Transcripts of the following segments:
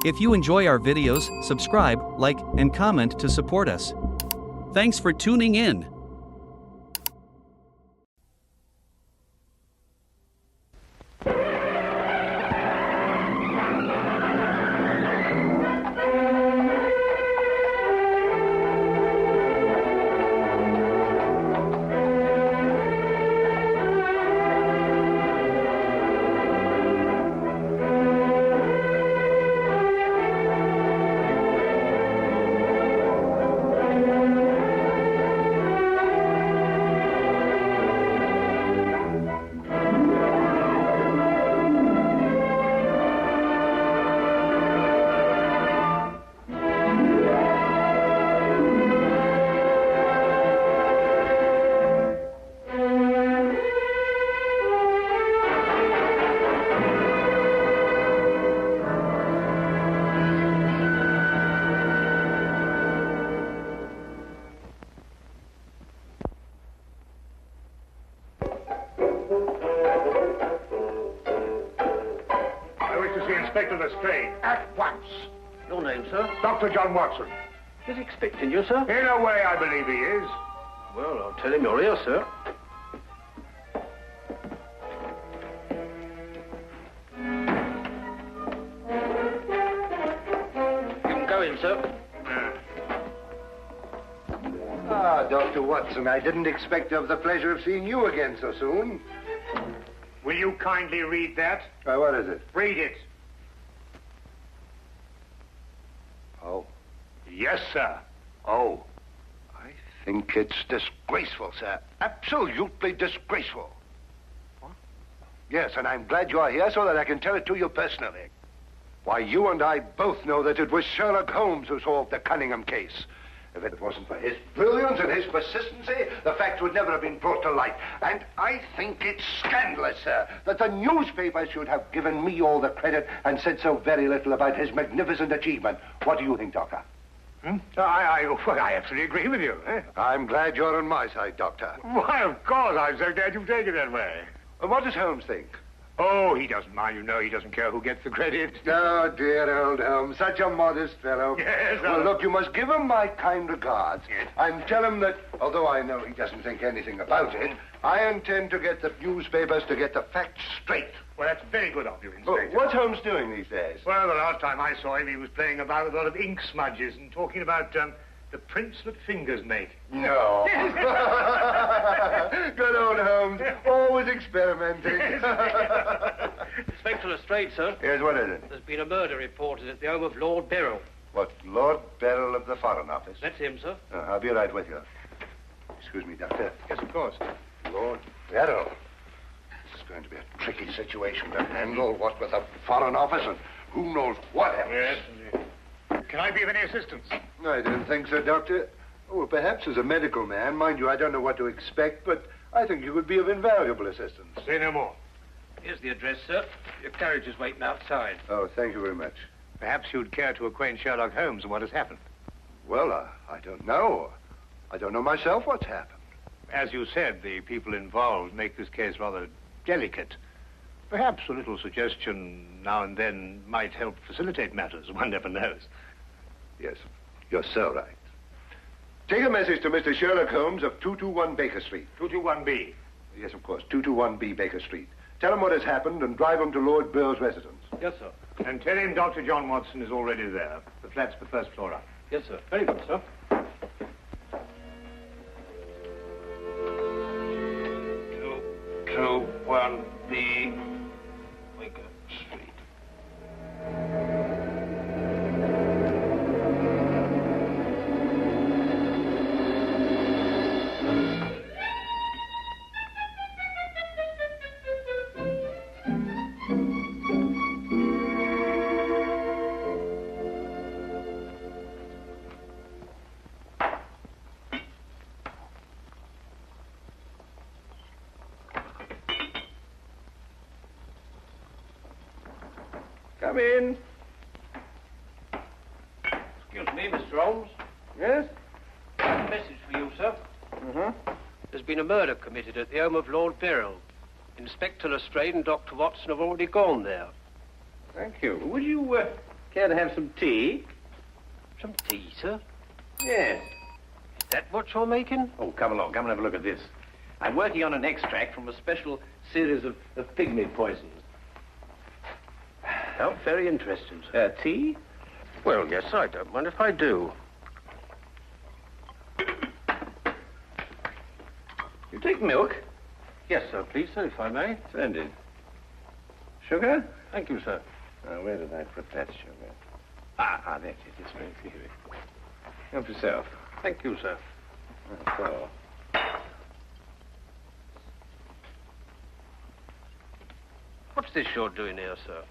If you enjoy our videos, subscribe, like, and comment to support us. Thanks for tuning in. Inspector Lestrade, at once. Your name, sir? Dr. John Watson. He's expecting you, sir. In a way, I believe he is. Well, I'll tell him you're here, sir. You can go in, sir. Dr. Watson, I didn't expect to have the pleasure of seeing you again so soon. Will you kindly read that? What is it? Read it. Oh. Yes, sir. Oh. I think it's disgraceful, sir. Absolutely disgraceful. What? Yes, and I'm glad you're here so that I can tell it to you personally. Why, you and I both know that it was Sherlock Holmes who solved the Cunningham case. If it wasn't for his brilliance and his persistency, the facts would never have been brought to light. And I think it's scandalous, sir, that the newspapers should have given me all the credit and said so very little about his magnificent achievement. What do you think, Doctor? I absolutely agree with you. I'm glad you're on my side, Doctor. Why, of course. I'm so glad you've taken it that way. What does Holmes think? Oh, he doesn't mind. You know, he doesn't care who gets the credit. Oh, dear old Holmes, such a modest fellow. Yes, well, look, you must give him my kind regards. Yes. And tell him that, although I know he doesn't think anything about it, I intend to get the newspapers to get the facts straight. Well, that's very good of you, Inspector. What's Holmes doing these days? Well, the last time I saw him, he was playing about with a lot of ink smudges and talking about the prints that fingers make. No. Good old Holmes, always experimenting. Inspector Lestrade, sir. Yes, what is it? There's been a murder reported at the home of Lord Beryl. What, Lord Beryl of the Foreign Office? That's him, sir. I'll be right with you. Excuse me, Doctor. Yes, of course. Lord Beryl. This is going to be a tricky situation to handle, what with the Foreign Office and who knows what else. Yes, indeed. Can I be of any assistance? I don't think so, Doctor. Oh, perhaps as a medical man. Mind you, I don't know what to expect, but I think you could be of invaluable assistance. Say no more. Here's the address, sir. Your carriage is waiting outside. Oh, thank you very much. Perhaps you'd care to acquaint Sherlock Holmes with what has happened. Well, I don't know. I don't know myself what's happened. As you said, the people involved make this case rather delicate. Perhaps a little suggestion now and then might help facilitate matters. One never knows. Yes, you're so right. Take a message to Mr. Sherlock Holmes of 221 Baker Street. 221B. Yes, of course, 221B Baker Street. Tell him what has happened and drive him to Lord Beryl's residence. Yes, sir. And tell him Dr. John Watson is already there. The flat's the first floor up. Yes, sir. Very good, sir. 221B Baker Street. Come in. Excuse me, Mr. Holmes. Yes? I have a message for you, sir. There's been a murder committed at the home of Lord Beryl. Inspector Lestrade and Dr. Watson have already gone there. Thank you. Will you Care to have some tea? Some tea, sir? Yes. Is that what you're making? Oh, come along. Come and have a look at this. I'm working on an extract from a special series of pygmy poisons. Oh, very interesting, sir. Tea? Well, yes, I don't mind if I do. You take milk? Yes, sir, please, sir, if I may. Splendid. Sugar? Thank you, sir. Where did I put that sugar? Ah, that's it. It's very clear. Help yourself. Thank you, sir. So. What's this you're doing here, sir?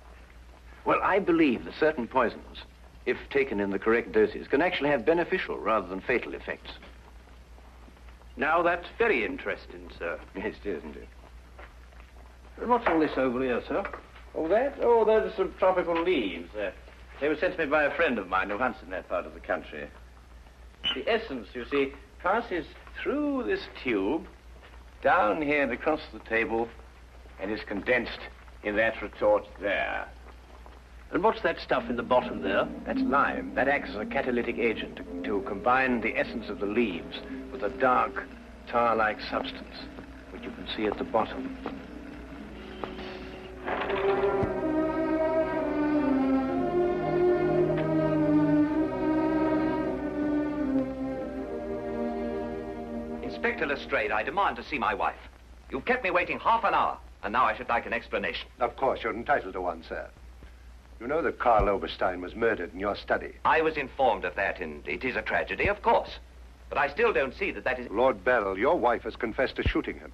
Well, I believe that certain poisons, if taken in the correct doses, can actually have beneficial rather than fatal effects. Now, that's very interesting, sir. Yes, it is, isn't it? And what's all this over here, sir? Oh, that? Oh, those are some tropical leaves. They were sent to me by a friend of mine who hunts in that part of the country. The essence, you see, passes through this tube, down here and across the table, and is condensed in that retort there. And what's that stuff in the bottom there? That's lime. That acts as a catalytic agent to combine the essence of the leaves with a dark, tar-like substance, which you can see at the bottom. Inspector Lestrade, I demand to see my wife. You've kept me waiting half an hour, and now I should like an explanation. Of course, you're entitled to one, sir. You know that Karl Oberstein was murdered in your study. I was informed of that, and it is a tragedy, of course. But I still don't see that is... Lord Beryl, your wife has confessed to shooting him.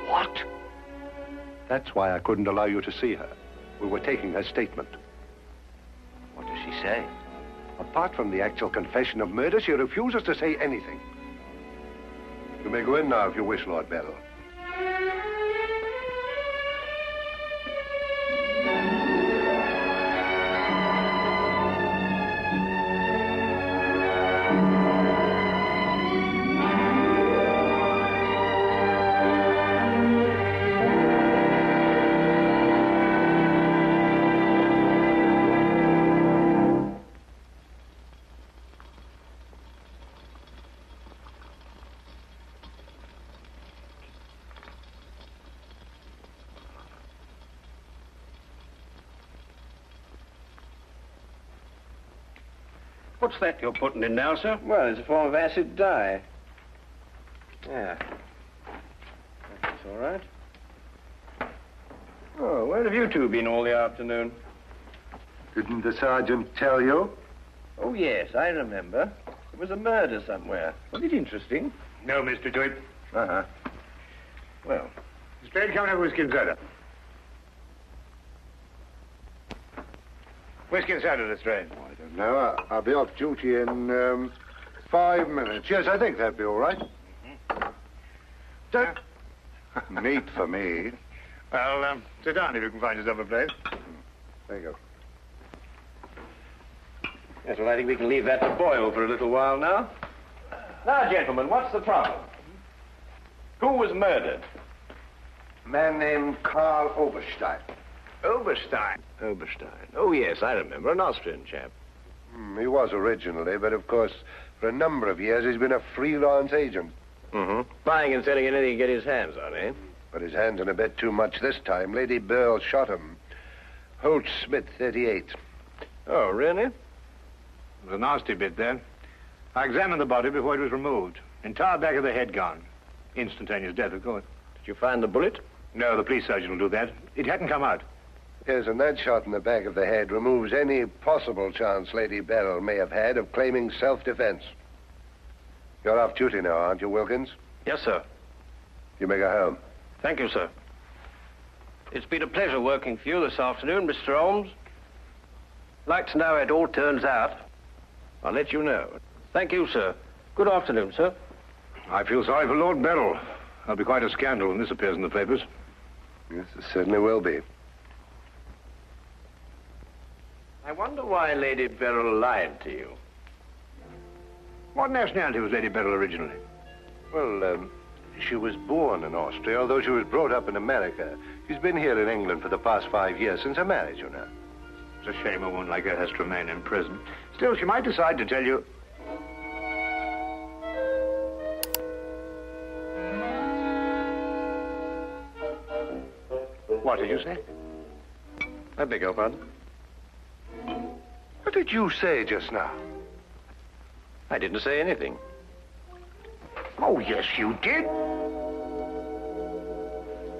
What? That's why I couldn't allow you to see her. We were taking her statement. What does she say? Apart from the actual confession of murder, she refuses to say anything. You may go in now if you wish, Lord Beryl. What's that you're putting in now, sir? Well, it's a form of acid dye. Yeah. That's all right. Oh, where have you two been all the afternoon? Didn't the sergeant tell you? Oh, yes, I remember. There was a murder somewhere. Was it interesting? No, Mr. Dewitt. Uh-huh. Well, Straight, come and have whiskey and soda. Whiskey and soda, Lestrade. I don't know. I'll be off duty in 5 minutes. Yes, I think that'd be all right. Neat for me. Well, sit down if you can find yourself a place. Thank you. yes, well, I think we can leave that to boil for a little while now. Now, gentlemen, what's the problem? Who was murdered? A man named Karl Oberstein. Oberstein. Oberstein. Oh, yes, I remember. An Austrian chap. He was originally, but of course, for a number of years, he's been a freelance agent. Mm-hmm. Buying and selling anything he can get his hands on, eh? But his hands in a bit too much this time. Lady Beryl shot him. Holt Smith, 38. Oh, really? It was a nasty bit there. I examined the body before it was removed. Entire back of the head gone. Instantaneous death, of course. Did you find the bullet? No, the police surgeon will do that. It hadn't come out. Yes, and that shot in the back of the head removes any possible chance Lady Beryl may have had of claiming self-defense. You're off duty now, aren't you, Wilkins? Yes, sir. You may go home. Thank you, sir. It's been a pleasure working for you this afternoon, Mr. Holmes. Like to know how it all turns out. I'll let you know. Thank you, sir. Good afternoon, sir. I feel sorry for Lord Beryl. There'll be quite a scandal when this appears in the papers. Yes, it certainly will be. I wonder why Lady Beryl lied to you. What nationality was Lady Beryl originally? Well, she was born in Austria, although she was brought up in America. She's been here in England for the past 5 years, since her marriage, you know. It's a shame a woman like her has to remain in prison. Still, she might decide to tell you... What did you say? I beg your pardon? What did you say just now? I didn't say anything. Oh, yes, you did.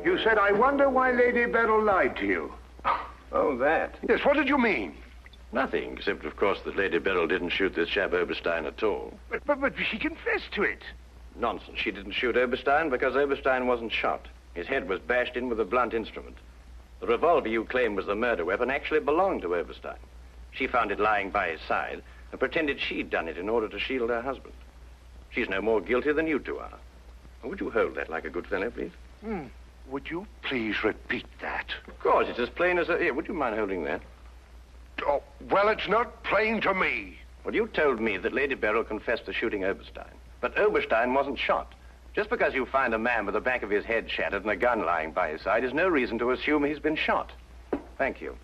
You said, I wonder why Lady Beryl lied to you. Oh, that. Yes, what did you mean? Nothing, except, of course, that Lady Beryl didn't shoot this chap Oberstein at all. But she confessed to it. Nonsense. She didn't shoot Oberstein because Oberstein wasn't shot. His head was bashed in with a blunt instrument. The revolver you claim was the murder weapon actually belonged to Oberstein. She found it lying by his side and pretended she'd done it in order to shield her husband. She's no more guilty than you two are. Would you hold that like a good fellow, please? Would you please repeat that? Of course, it's as plain as a... Here, would you mind holding that? Oh, well, it's not plain to me. Well, you told me that Lady Beryl confessed to shooting Oberstein. But Oberstein wasn't shot. Just because you find a man with the back of his head shattered and a gun lying by his side is no reason to assume he's been shot. Thank you.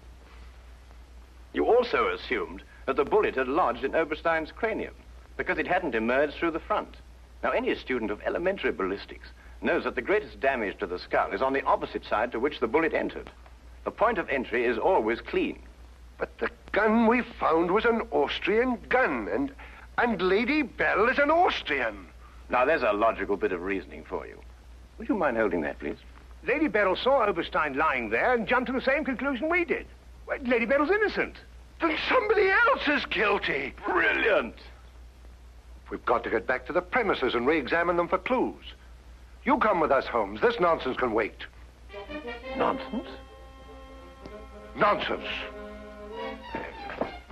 You also assumed that the bullet had lodged in Oberstein's cranium because it hadn't emerged through the front. Now, any student of elementary ballistics knows that the greatest damage to the skull is on the opposite side to which the bullet entered. The point of entry is always clean. But the gun we found was an Austrian gun, and Lady Beryl is an Austrian. Now, there's a logical bit of reasoning for you. Would you mind holding that, please? Lady Beryl saw Oberstein lying there and jumped to the same conclusion we did. Well, Lady Beryl's innocent. Then somebody else is guilty. Brilliant! We've got to get back to the premises and re-examine them for clues. You come with us, Holmes. This nonsense can wait. Nonsense? Nonsense.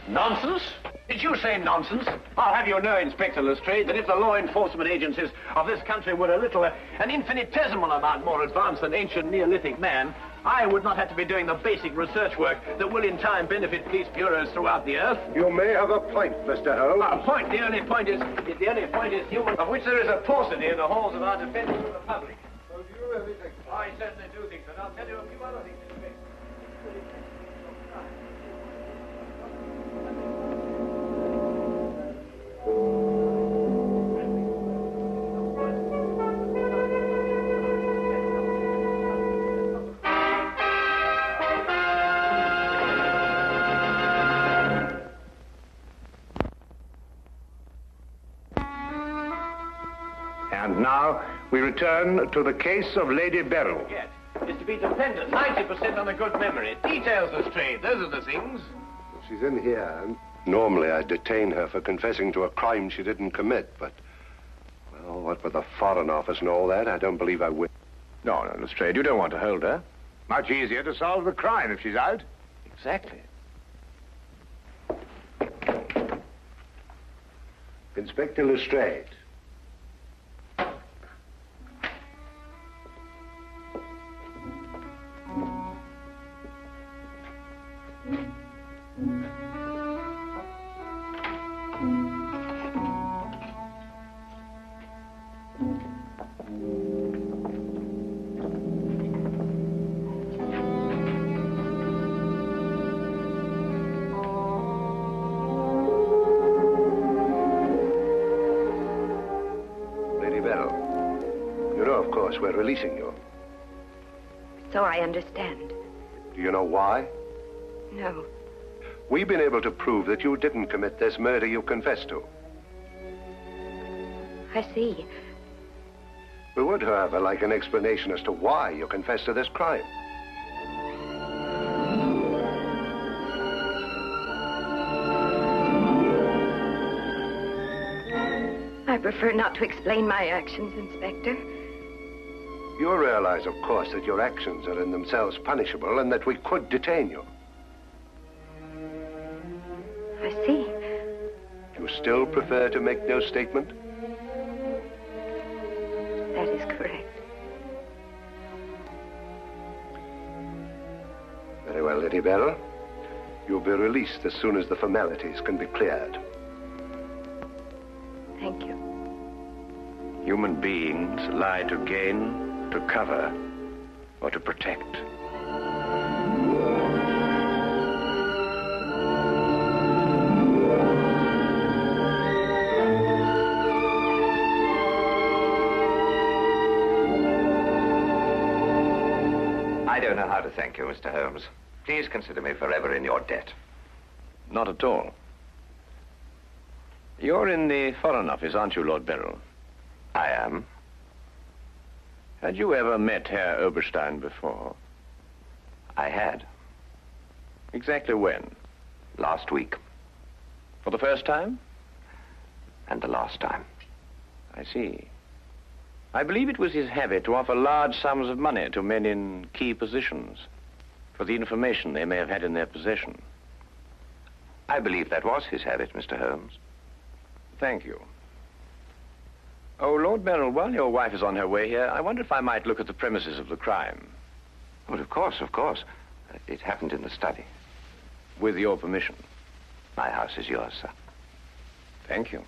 Nonsense? Did you say nonsense? I'll have you know, Inspector Lestrade, that if the law enforcement agencies of this country were a little, an infinitesimal amount more advanced than ancient Neolithic man, I would not have to be doing the basic research work that will in time benefit police bureaus throughout the earth. You may have a point, Mr. Holmes. A point? The only point is human, of which there is a paucity in the halls of our defenders of the public. So do you really think so? I certainly do think so, and I'll tell you a few other things in a bit. And now we return to the case of Lady Beryl. Yes, is to be dependent 90% on a good memory. Details, Lestrade, those are the things. She's in here, and normally I'd detain her for confessing to a crime she didn't commit, but, well, what with the Foreign Office and all that, I don't believe I will. No, Lestrade, you don't want to hold her. Much easier to solve the crime if she's out. Exactly. Inspector Lestrade. We're releasing you. So I understand. Do you know why? No. We've been able to prove that you didn't commit this murder you confessed to. I see. We would, however, like an explanation as to why you confessed to this crime. I prefer not to explain my actions, Inspector. You realize, of course, that your actions are in themselves punishable and that we could detain you. I see. Do you still prefer to make no statement? That is correct. Very well, Lady Beryl. You'll be released as soon as the formalities can be cleared. Thank you. Human beings lie to gain, to cover, or to protect. don't know how to thank you, Mr. Holmes. Please consider me forever in your debt. Not at all. You're in the Foreign Office, aren't you, Lord Beryl? I am. Had you ever met Herr Oberstein before? I had. Exactly when? Last week. For the first time? And the last time. I see. I believe it was his habit to offer large sums of money to men in key positions for the information they may have had in their possession. I believe that was his habit, Mr. Holmes. Thank you. Oh, Lord Beryl, while your wife is on her way here, I wonder if I might look at the premises of the crime. Well, of course, of course. It happened in the study. With your permission. My house is yours, sir. Thank you.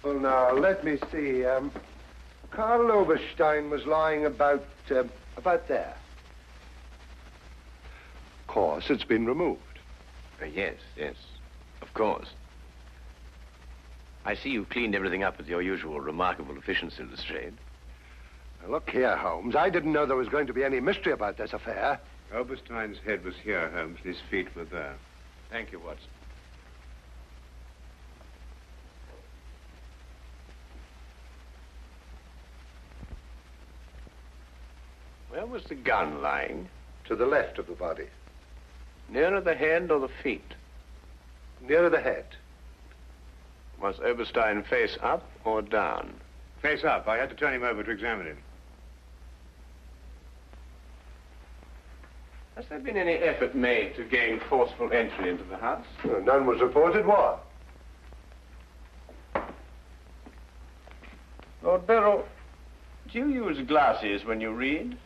Well, now, let me see. Karl Oberstein was lying about there. Of course, it's been removed. Yes, of course. I see you cleaned everything up with your usual remarkable efficiency, Lestrade. Now, look here, Holmes. I didn't know there was going to be any mystery about this affair. Oberstein's head was here, Holmes, and his feet were there. Thank you, Watson. Where was the gun lying? To the left of the body. Nearer the head or the feet? Nearer the head. Was Oberstein face up or down? Face up. I had to turn him over to examine him. Has there been any effort made to gain forceful entry into the house? Well, none was reported. Why? Lord Beryl, do you use glasses when you read?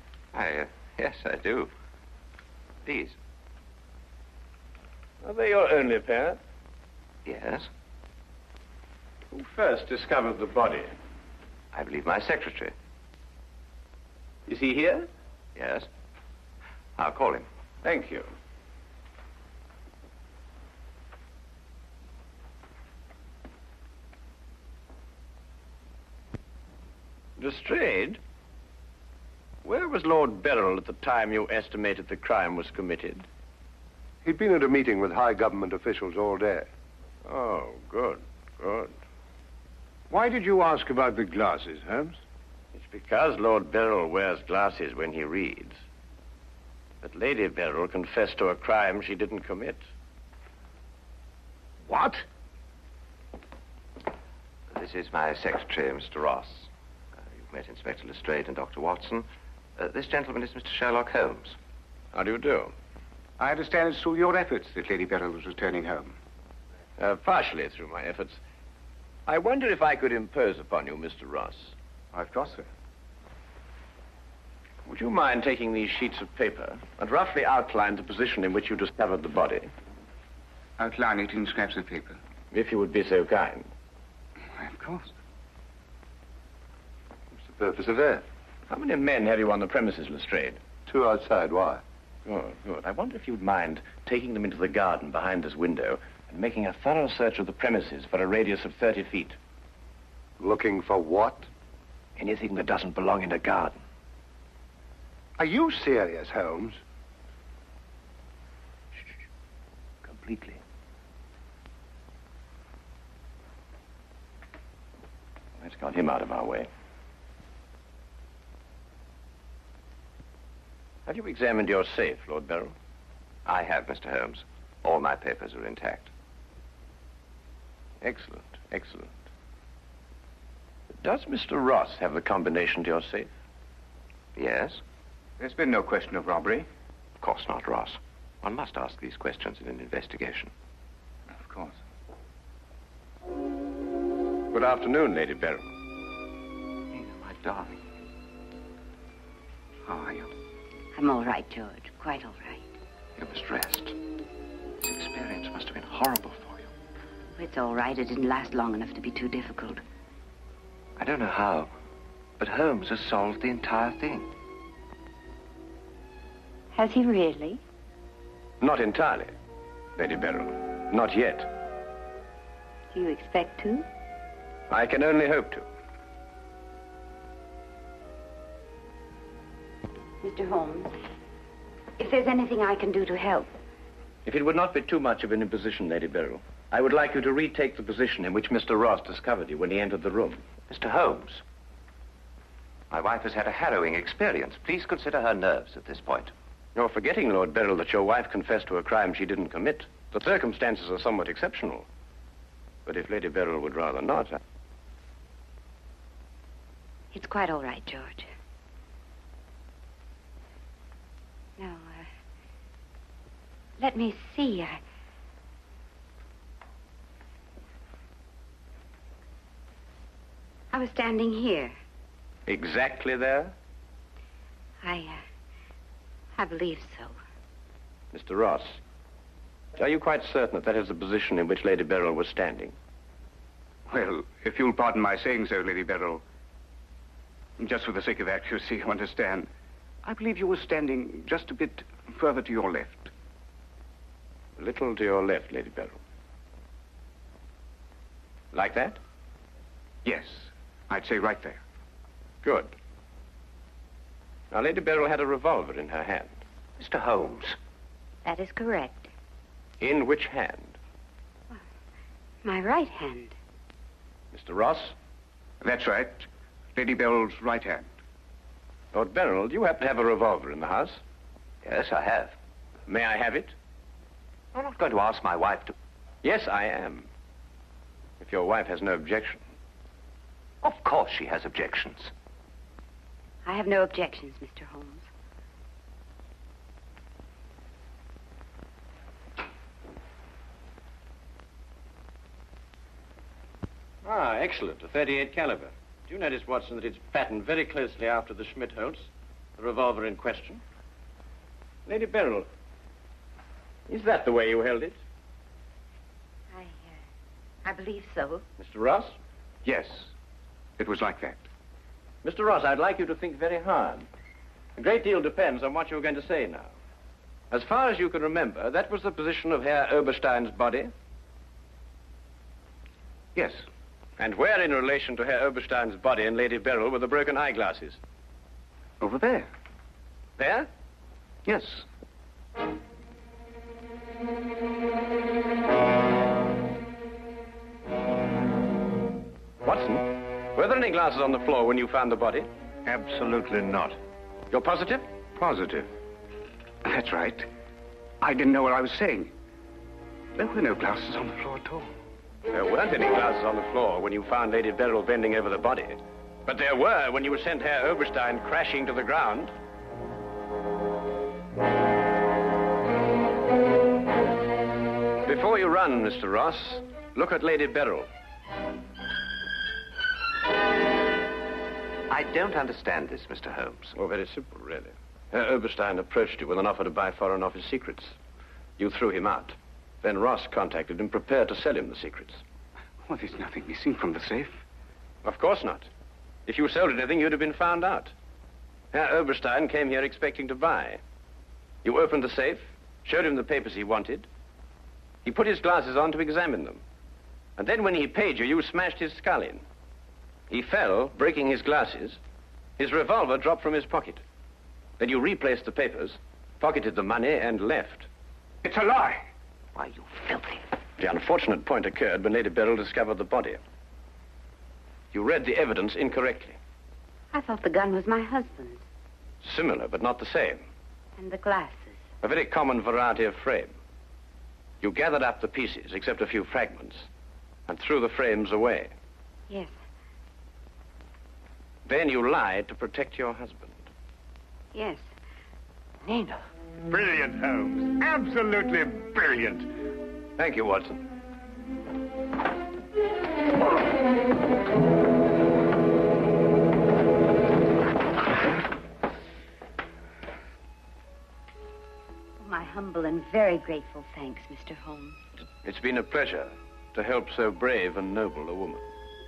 Yes, I do. These? Are they your only pair? Yes. Who first discovered the body? I believe my secretary. Is he here? Yes. I'll call him. Thank you. Lestrade, where was Lord Beryl at the time you estimated the crime was committed? He'd been at a meeting with high government officials all day. Oh, good. Why did you ask about the glasses, Holmes? It's because Lord Beryl wears glasses when he reads that Lady Beryl confessed to a crime she didn't commit. What? This is my secretary, Mr. Ross. You've met Inspector Lestrade and Dr. Watson. This gentleman is Mr. Sherlock Holmes. How do you do? I understand it's through your efforts that Lady Beryl was returning home. Partially through my efforts. I wonder if I could impose upon you, Mr. Ross. Of course, sir. Would you mind taking these sheets of paper and roughly outline the position in which you discovered the body? Outline it in scraps of paper. If you would be so kind. Why, of course. What's the purpose of that? How many men have you on the premises, Lestrade? 2 outside. Why? Good. I wonder if you'd mind taking them into the garden behind this window and making a thorough search of the premises for a radius of 30 feet. Looking for what? Anything that doesn't belong in a garden. Are you serious, Holmes? Completely. Let's got him out of our way. Have you examined your safe, Lord Beryl? I have, Mr. Holmes. All my papers are intact. Excellent. Does Mr. Ross have the combination to your safe? Yes? There's been no question of robbery. Of course not, Ross. One must ask these questions in an investigation. Of course. Good afternoon, Lady Beryl. Nina, my darling. How are you? I'm all right, George. Quite all right. You must rest. This experience must have been horrible for you. It's all right. It didn't last long enough to be too difficult. I don't know how, but Holmes has solved the entire thing. Has he really? Not entirely, Lady Beryl. Not yet. Do you expect to? I can only hope to. Mr. Holmes, if there's anything I can do to help. If it would not be too much of an imposition, Lady Beryl, I would like you to retake the position in which Mr. Ross discovered you when he entered the room. Mr. Holmes, my wife has had a harrowing experience. Please consider her nerves at this point. You're forgetting, Lord Beryl, that your wife confessed to a crime she didn't commit. The circumstances are somewhat exceptional. But if Lady Beryl would rather not... It's quite all right, George. No, let me see. I was standing here. Exactly there? I believe so. Mr. Ross, are you quite certain that that is the position in which Lady Beryl was standing? Well, if you'll pardon my saying so, Lady Beryl, just for the sake of accuracy, you understand, I believe you were standing just a bit further to your left. A little to your left, Lady Beryl. Like that? Yes, I'd say right there. Good. Now, Lady Beryl had a revolver in her hand. Mr. Holmes. That is correct. In which hand? My right hand. Mr. Ross? That's right. Lady Beryl's right hand. Lord Beryl, do you happen to have a revolver in the house? Yes, I have. May I have it? I'm not going to ask my wife to... Yes, I am. If your wife has no objection. Of course she has objections. I have no objections, Mr. Holmes. Ah, excellent. A .38 caliber. Do you notice, Watson, that it's patterned very closely after the Schmidt-Holtz, the revolver in question? Lady Beryl, is that the way you held it? I believe so. Mr. Ross? Yes, it was like that. Mr. Ross, I'd like you to think very hard. A great deal depends on what you're going to say now. As far as you can remember, that was the position of Herr Oberstein's body? Yes. And where in relation to Herr Oberstein's body and Lady Beryl were the broken eyeglasses? Over there. There? Yes. Watson, were there any glasses on the floor when you found the body? Absolutely not. You're positive? Positive. That's right. I didn't know what I was saying. There were no glasses on the floor at all. There weren't any glasses on the floor when you found Lady Beryl bending over the body. But there were when you sent Herr Oberstein crashing to the ground. Before you run, Mr. Ross, look at Lady Beryl. I don't understand this, Mr. Holmes. Oh, very simple, really. Herr Oberstein approached you with an offer to buy Foreign Office secrets. You threw him out. Then Ross contacted him, prepared to sell him the secrets. Well, there's nothing missing from the safe. Of course not. If you sold anything, you'd have been found out. Herr Oberstein came here expecting to buy. You opened the safe, showed him the papers he wanted. He put his glasses on to examine them. And then when he paid you, you smashed his skull in. He fell, breaking his glasses. His revolver dropped from his pocket. Then you replaced the papers, pocketed the money, and left. It's a lie. Why, you filthy... The unfortunate point occurred when Lady Beryl discovered the body. You read the evidence incorrectly. I thought the gun was my husband's. Similar, but not the same. And the glasses. A very common variety of frame. You gathered up the pieces, except a few fragments, and threw the frames away. Yes. Then you lied to protect your husband. Yes. Nina. Brilliant, Holmes. Absolutely brilliant. Thank you, Watson. My humble and very grateful thanks, Mr. Holmes. It's been a pleasure to help so brave and noble a woman.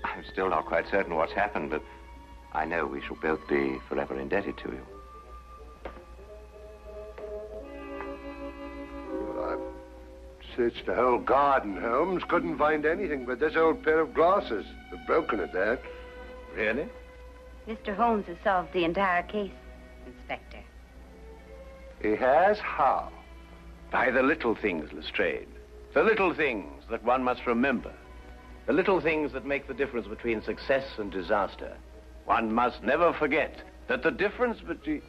I'm still not quite certain what's happened, but I know we shall both be forever indebted to you. searched the whole garden, Holmes. Couldn't find anything but this old pair of glasses. They're broken at that. Really? Mr. Holmes has solved the entire case, Inspector. He has? How? By the little things, Lestrade. The little things that one must remember. The little things that make the difference between success and disaster. One must never forget that the difference between...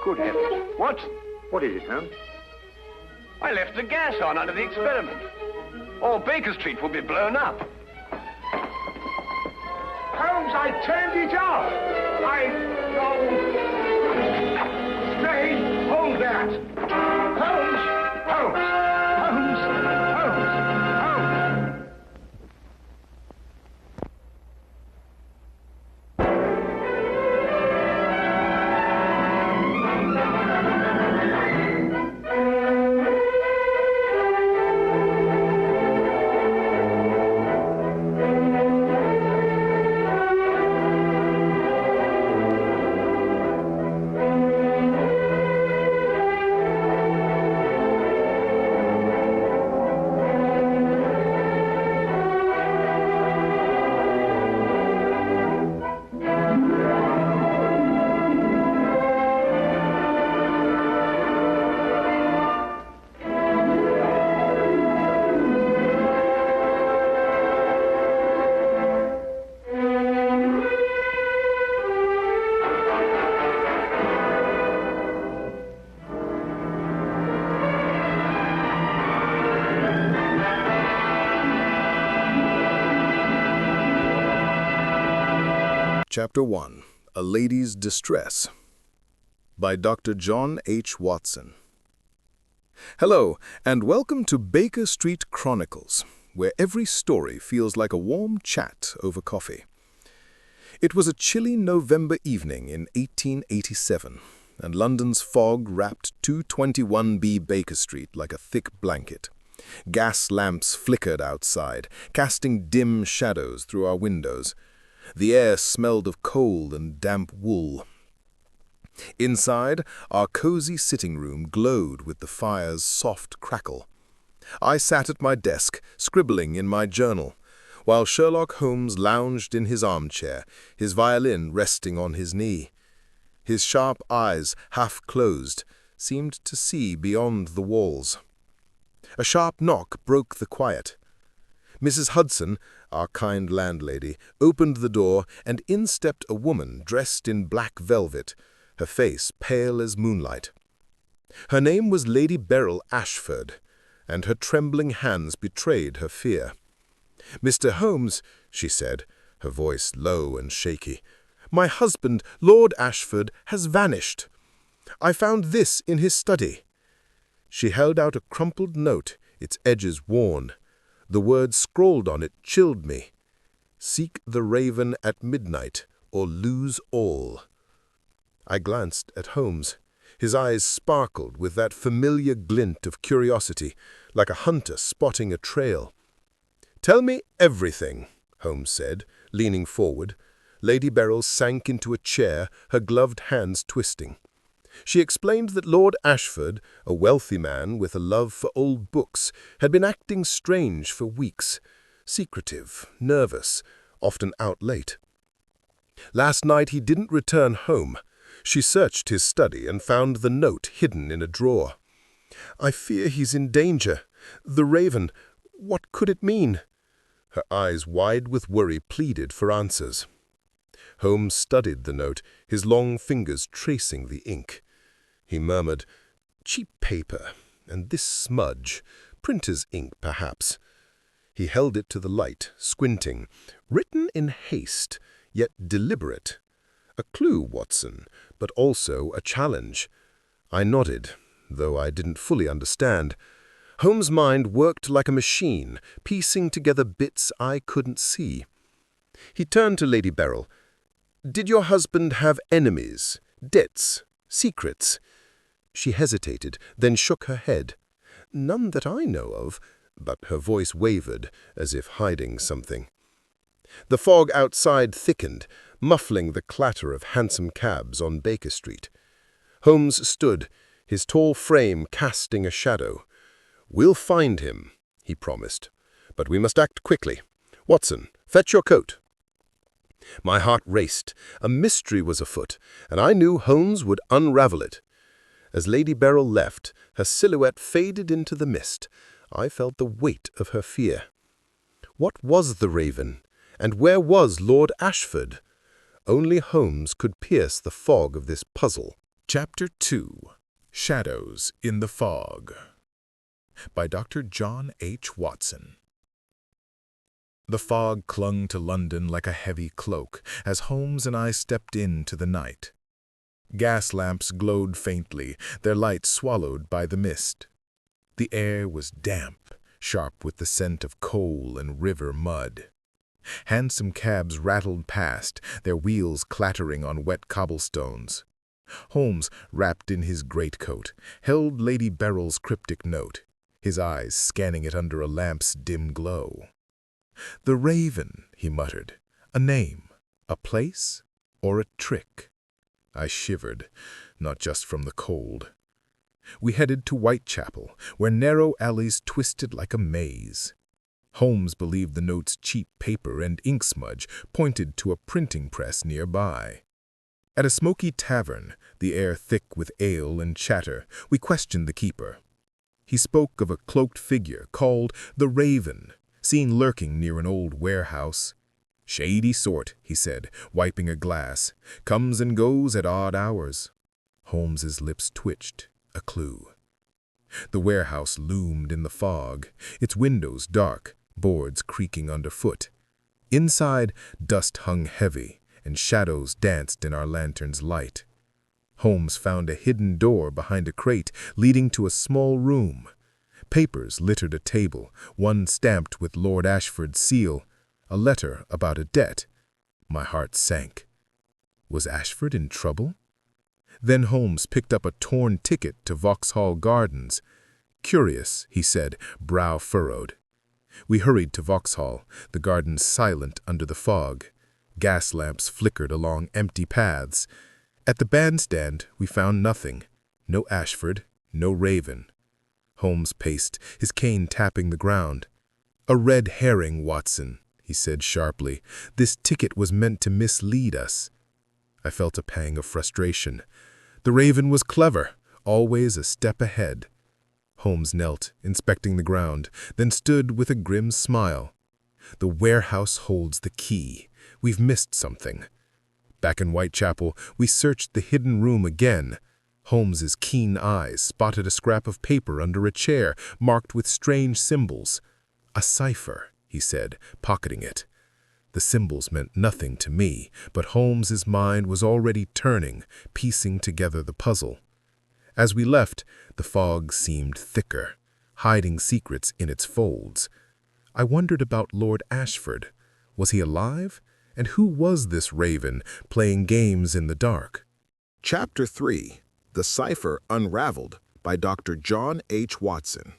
Good heavens. What? What is it, Holmes? I left the gas on under the experiment. All Baker Street will be blown up. Holmes, I turned it off. Stay. Hold that. Holmes. Holmes. Holmes. Holmes. Holmes. Chapter 1. A Lady's Distress by Dr. John H. Watson. Hello, and welcome to Baker Street Chronicles, where every story feels like a warm chat over coffee. It was a chilly November evening in 1887, and London's fog wrapped 221B Baker Street like a thick blanket. Gas lamps flickered outside, casting dim shadows through our windows. The air smelled of coal and damp wool. Inside, our cozy sitting room glowed with the fire's soft crackle. I sat at my desk, scribbling in my journal, while Sherlock Holmes lounged in his armchair, his violin resting on his knee. His sharp eyes, half closed, seemed to see beyond the walls. A sharp knock broke the quiet. Mrs. Hudson, our kind landlady, opened the door, and in stepped a woman dressed in black velvet, her face pale as moonlight. Her name was Lady Beryl Ashford, and her trembling hands betrayed her fear. "Mr. Holmes," she said, her voice low and shaky, "my husband, Lord Ashford, has vanished. I found this in his study." She held out a crumpled note, its edges worn. The words scrawled on it chilled me. "Seek the raven at midnight, or lose all." I glanced at Holmes. His eyes sparkled with that familiar glint of curiosity, like a hunter spotting a trail. "Tell me everything," Holmes said, leaning forward. Lady Beryl sank into a chair, her gloved hands twisting. She explained that Lord Ashford, a wealthy man with a love for old books, had been acting strange for weeks, secretive, nervous, often out late. Last night he didn't return home. She searched his study and found the note hidden in a drawer. "I fear he's in danger. The raven, what could it mean?" Her eyes wide with worry pleaded for answers. Holmes studied the note, his long fingers tracing the ink. He murmured, "Cheap paper, and this smudge, printer's ink, perhaps." He held it to the light, squinting. "Written in haste, yet deliberate. A clue, Watson, but also a challenge." I nodded, though I didn't fully understand. Holmes' mind worked like a machine, piecing together bits I couldn't see. He turned to Lady Beryl. "Did your husband have enemies, debts, secrets?" She hesitated, then shook her head. "None that I know of," but her voice wavered, as if hiding something. The fog outside thickened, muffling the clatter of hansom cabs on Baker Street. Holmes stood, his tall frame casting a shadow. "We'll find him," he promised. "But we must act quickly. Watson, fetch your coat." My heart raced. A mystery was afoot, and I knew Holmes would unravel it. As Lady Beryl left, her silhouette faded into the mist. I felt the weight of her fear. What was the Raven, and where was Lord Ashford? Only Holmes could pierce the fog of this puzzle. Chapter 2. Shadows in the Fog, by Dr. John H. Watson. The fog clung to London like a heavy cloak as Holmes and I stepped into the night. Gas lamps glowed faintly, their light swallowed by the mist. The air was damp, sharp with the scent of coal and river mud. Hansom cabs rattled past, their wheels clattering on wet cobblestones. Holmes, wrapped in his greatcoat, held Lady Beryl's cryptic note, his eyes scanning it under a lamp's dim glow. "The Raven," he muttered. "A name, a place, or a trick?" I shivered, not just from the cold. We headed to Whitechapel, where narrow alleys twisted like a maze. Holmes believed the note's cheap paper and ink smudge pointed to a printing press nearby. At a smoky tavern, the air thick with ale and chatter, we questioned the keeper. He spoke of a cloaked figure called the Raven, seen lurking near an old warehouse. "Shady sort," he said, wiping a glass. "Comes and goes at odd hours." Holmes's lips twitched, a clue. The warehouse loomed in the fog, its windows dark, boards creaking underfoot. Inside, dust hung heavy, and shadows danced in our lantern's light. Holmes found a hidden door behind a crate leading to a small room. Papers littered a table, one stamped with Lord Ashford's seal, a letter about a debt. My heart sank. Was Ashford in trouble? Then Holmes picked up a torn ticket to Vauxhall Gardens. "Curious," he said, brow furrowed. We hurried to Vauxhall, the gardens silent under the fog. Gas lamps flickered along empty paths. At the bandstand, we found nothing. No Ashford, no Raven. Holmes paced, his cane tapping the ground. "A red herring, Watson," he said sharply. "This ticket was meant to mislead us." I felt a pang of frustration. The Raven was clever, always a step ahead. Holmes knelt, inspecting the ground, then stood with a grim smile. "The warehouse holds the key. We've missed something." Back in Whitechapel, we searched the hidden room again. Holmes's keen eyes spotted a scrap of paper under a chair, marked with strange symbols. "A cipher," he said, pocketing it. The symbols meant nothing to me, but Holmes's mind was already turning, piecing together the puzzle. As we left, the fog seemed thicker, hiding secrets in its folds. I wondered about Lord Ashford. Was he alive? And who was this Raven playing games in the dark? Chapter 3. The Cipher Unraveled, by Dr. John H. Watson.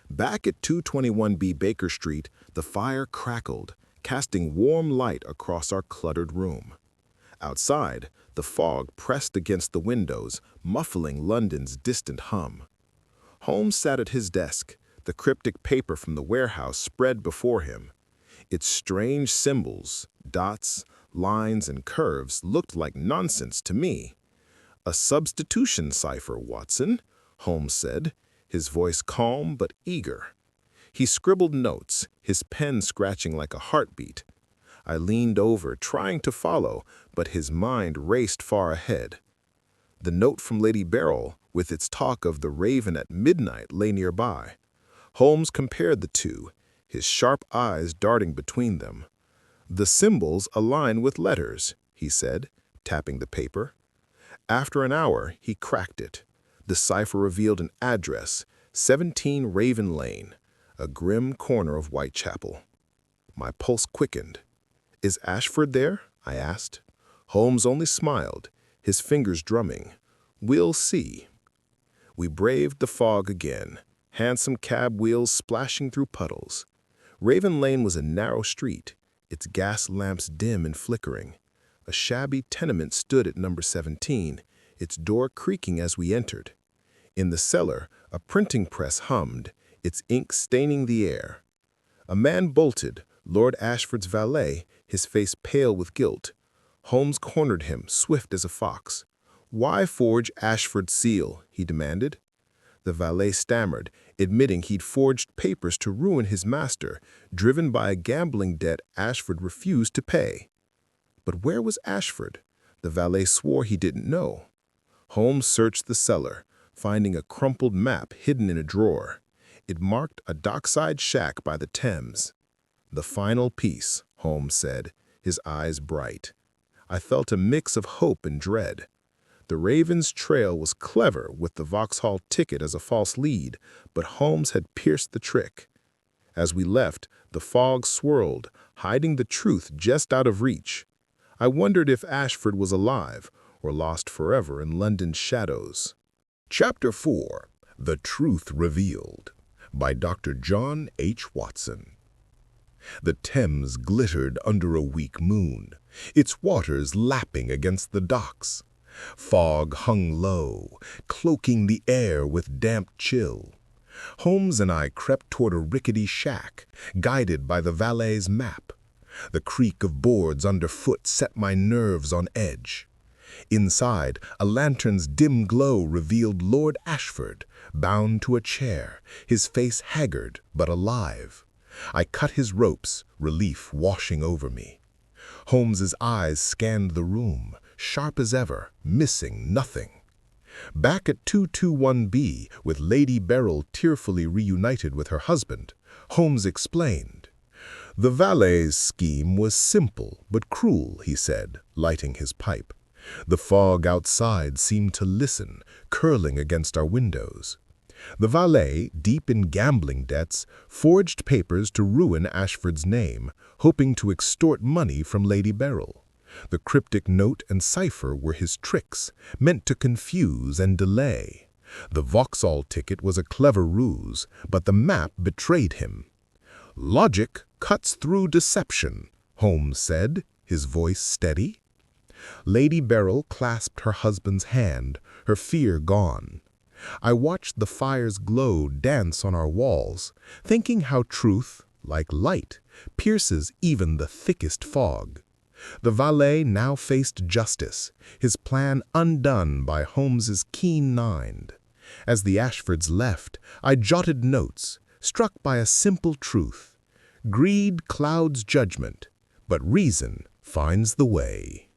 Back at 221B Baker Street, the fire crackled, casting warm light across our cluttered room. Outside, the fog pressed against the windows, muffling London's distant hum. Holmes sat at his desk, the cryptic paper from the warehouse spread before him. Its strange symbols, dots, lines, and curves looked like nonsense to me. "A substitution cipher, Watson," Holmes said, his voice calm but eager. He scribbled notes, his pen scratching like a heartbeat. I leaned over, trying to follow, but his mind raced far ahead. The note from Lady Beryl, with its talk of the Raven at midnight, lay nearby. Holmes compared the two, his sharp eyes darting between them. "The symbols align with letters," he said, tapping the paper. After an hour, he cracked it. The cipher revealed an address, 17 Raven Lane, a grim corner of Whitechapel. My pulse quickened. "Is Ashford there?" I asked. Holmes only smiled, his fingers drumming. "We'll see." We braved the fog again, hansom cab wheels splashing through puddles. Raven Lane was a narrow street, its gas lamps dim and flickering. A shabby tenement stood at number 17, its door creaking as we entered. In the cellar, a printing press hummed, its ink staining the air. A man bolted, Lord Ashford's valet, his face pale with guilt. Holmes cornered him, swift as a fox. "Why forge Ashford's seal?" he demanded. The valet stammered, admitting he'd forged papers to ruin his master, driven by a gambling debt Ashford refused to pay. But where was Ashford? The valet swore he didn't know. Holmes searched the cellar, finding a crumpled map hidden in a drawer. It marked a dockside shack by the Thames. "The final piece," Holmes said, his eyes bright. I felt a mix of hope and dread. The Raven's trail was clever with the Vauxhall ticket as a false lead, but Holmes had pierced the trick. As we left, the fog swirled, hiding the truth just out of reach. I wondered if Ashford was alive or lost forever in London's shadows. Chapter 4. The Truth Revealed by Dr. John H. Watson. The Thames glittered under a weak moon, its waters lapping against the docks. Fog hung low, cloaking the air with damp chill. Holmes and I crept toward a rickety shack, guided by the valet's map. The creak of boards underfoot set my nerves on edge. Inside, a lantern's dim glow revealed Lord Ashford, bound to a chair, his face haggard but alive. I cut his ropes, relief washing over me. Holmes's eyes scanned the room, sharp as ever, missing nothing. Back at 221B, with Lady Beryl tearfully reunited with her husband, Holmes explained. "The valet's scheme was simple but cruel," he said, lighting his pipe. The fog outside seemed to listen, curling against our windows. The valet, deep in gambling debts, forged papers to ruin Ashford's name, hoping to extort money from Lady Beryl. The cryptic note and cipher were his tricks, meant to confuse and delay. The Vauxhall ticket was a clever ruse, but the map betrayed him. "Logic cuts through deception," Holmes said, his voice steady. Lady Beryl clasped her husband's hand, her fear gone. I watched the fire's glow dance on our walls, thinking how truth, like light, pierces even the thickest fog. The valet now faced justice, his plan undone by Holmes's keen mind. As the Ashfords left, I jotted notes, struck by a simple truth. Greed clouds judgment, but reason finds the way.